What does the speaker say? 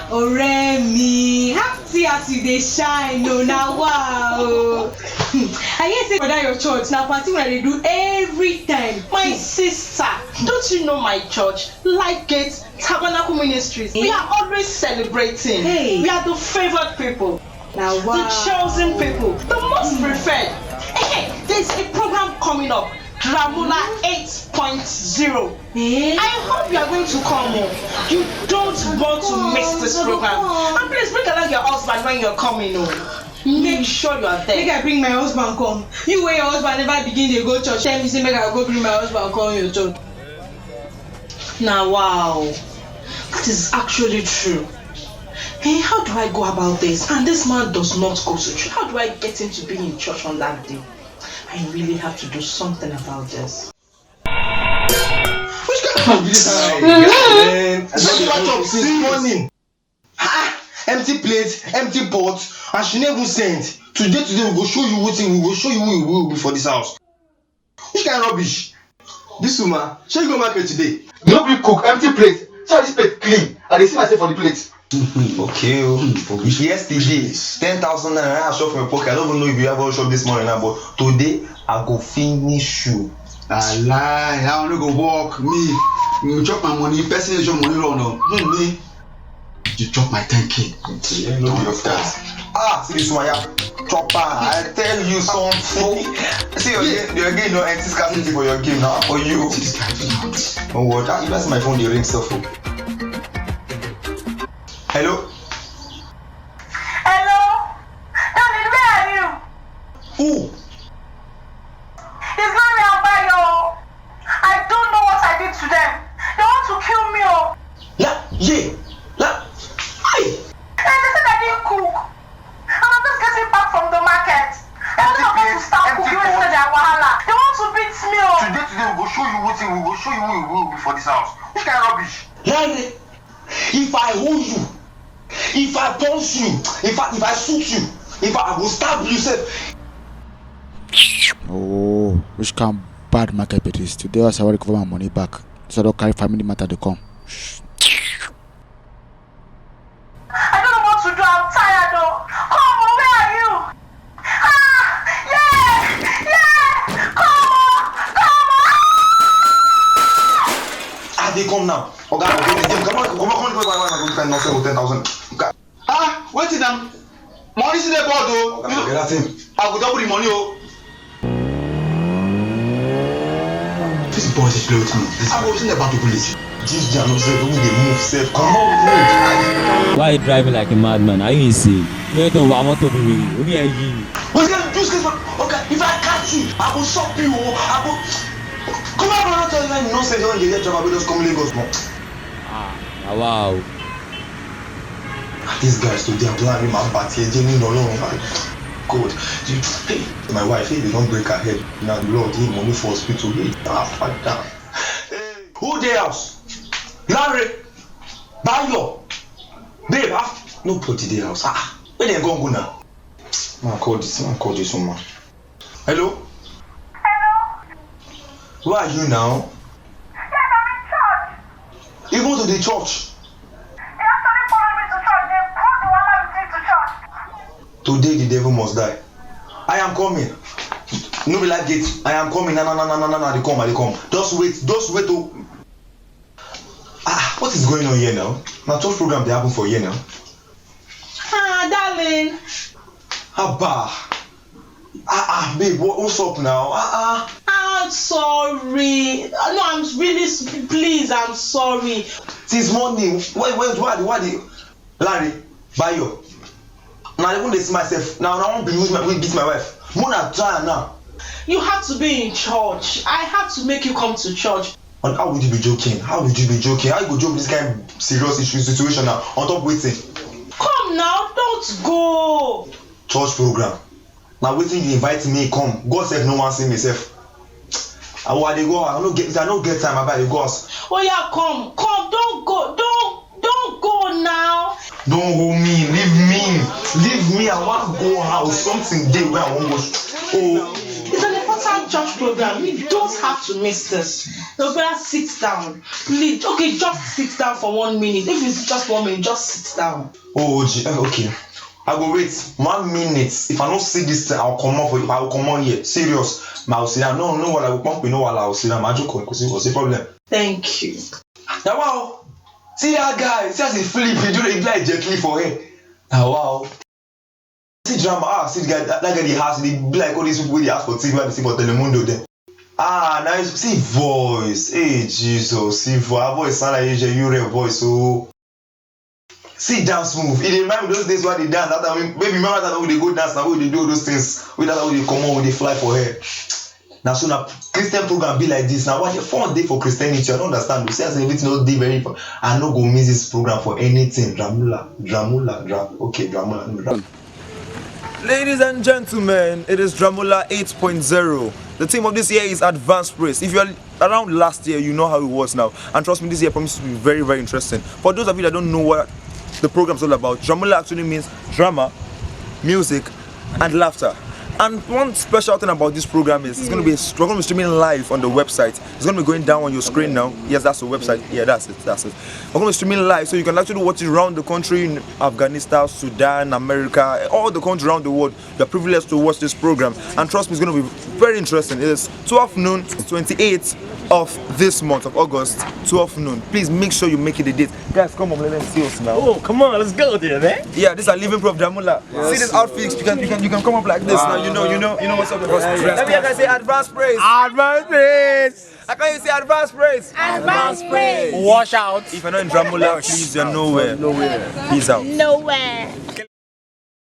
Oremi, happy as you dey shine, no now wow. I hear say brother your church now party when they do every time. My sister, don't you know my church? Light Gate Tabernacle Ministries. We are always celebrating. Hey. We are the favored people. Now wow. The chosen people. The most preferred. Hey, there's a program coming up. Dramula 8.0. I hope you are going to come home. You don't want to miss this program. And please bring along your husband when you're coming home. Make sure you are there. Make I bring my husband come. You where your husband never begin to go church. Tell me say make I go bring my husband come your church. Now wow. That is actually true. Hey, how do I go about this? And this man does not go to church. How do I get him to be in church on that day? I really have to do something about this. Which kind of this man? I just watch up since morning. Empty plate, empty pot, and she never sent. Today we go show you what we go show you who we will be for this house. Which kind of rubbish? This woman, she go market today. Nobody cook, empty plate. So this plate clean. I dey see myself for the plate. Okay, yesterday 10,000 naira I shop from my pocket. I don't even know if you ever shop this morning now, but today I go finish you. I lie, I wanna go walk. Me, you chop my money, person chop money run on. Me, you chop my 10K. You know your fault. See this one, yeah. Chopper, I tell you something. See your game no empty scarcity for your game now. For you. Oh what? You that's my phone, the ring stuff. Hello? Hello? Darling, where are you? Who? It's not me and Bayo. I don't know what I did to them. They want to kill me. Aye. And they said I didn't cook. And I'm just getting back from the market. And they're about to start cooking when they are wahala. They want to beat me. Today we go show you what we go show you who we will be for this house. Which kind of rubbish? Larry, if I hold you, if I punch you, if I shoot you, if I will stab you, sir. Oh, which kind of bad market it is. Today I will recover my money back. So I don't carry family matter to come. I don't know what to do. I'm tired though. Come on, where are you? Come on. They come now. Okay, come on, no 10,000. Wait till them. Money is in the board though. I will double the money. This boy is play with me. I was in the battle police. This Jano said, when they move, safe. Come on, why are you driving like a madman? Are you insane? You don't want to be with you. Okay, if I catch you, I will shop you. I will. Come on, brother, tell you no say don't get job. I will just come Lagos now. Wow. These guys today are planning my party. They need no long. God, hey, my wife, hey, they don't break her head. Now the Lord, he money for hospital. Fuck that. Hey, who the house? Larry, Bayo, babe, nobody the house. Where they go now? Man, call this woman. Hello? Hello? Where are you now? Yes, I'm in church. You go to the church? They actually followed me to church. They brought the one I did to church. Today the devil must die. I am coming. No be like gate. I am coming. No, they come. Just wait. Oh. What is going on here now? Now church program they happen for here now. Darling. Babe, what's up now? I'm sorry. No, I'm really please. I'm sorry. Since morning, why Larry, Bayo. Now I won't see myself. Now I won't be beat my wife. Mona try now. You have to be in church. I have to make you come to church. And how would you be joking? How you go joke this kind of serious situation now? On top waiting. Come now, don't go. Church program. Now waiting you invite me come. God said no one see myself. And why they go? I don't get time about you guys. Oh yeah, come, don't go now. Don't hold me, leave me. I want to go house. Something day where I won't go. It's an important church program. You don't have to miss this. No, better sit down. Please, okay, just sit down for 1 minute. If it's just 1 minute, just sit down. Oh, okay. I go wait 1 minute. If I don't see this thing, I'll come on for you. I will come on here. Serious. I'll sit down. No, what I will pump, no, what I will sit down. I joke because it was a problem. Thank you. Now, wow. See that guy. See as he flip. He do it like gently for him. Now, wow. See drama. See the guy. That guy the house. He be like all these people. They ask for TV. They see for Telemundo then. Nice. See voice. Hey Jesus. See voice. Our voice sound like your voice. So. See dance move. It remind me those days where they dance. That time, maybe remember that when they go dance. Now when they do those things. With that when they come on, when they fly for hair. Now so now Christian program be like this. Now what the fun day for Christianity? I don't understand. You say as everything not day very fun. I no go miss this program for anything. Dramula. Okay, Dramula. Ladies and gentlemen, it is Dramula 8.0. The theme of this year is Advanced Praise. If you are around last year, you know how it was now. And trust me, this year promises to be very, very interesting. For those of you that don't know what the program is all about, Dramula actually means drama, music, and laughter. And one special thing about this program is we're going to be streaming live on the website. It's going to be going down on your screen now. Yes, that's the website. Yeah, that's it. We're going to be streaming live, so you can actually watch it around the country, in Afghanistan, Sudan, America, all the countries around the world. You're privileged to watch this program. And trust me, it's going to be very interesting. It is 12 noon, 28th of this month of August, 12 noon. Please make sure you make it a date. Guys, come on, let them see us now. Oh, come on, let's go there, man. Yeah, this is a living proof of Dramula. Yes. See this outfit? You can come up like this now. You know what's up with us. Let me can say advanced praise. Advanced praise. How can you say advanced praise? Advanced praise. Wash out. If you're not in Dramula, please, you're nowhere. Nowhere. Peace out. Nowhere.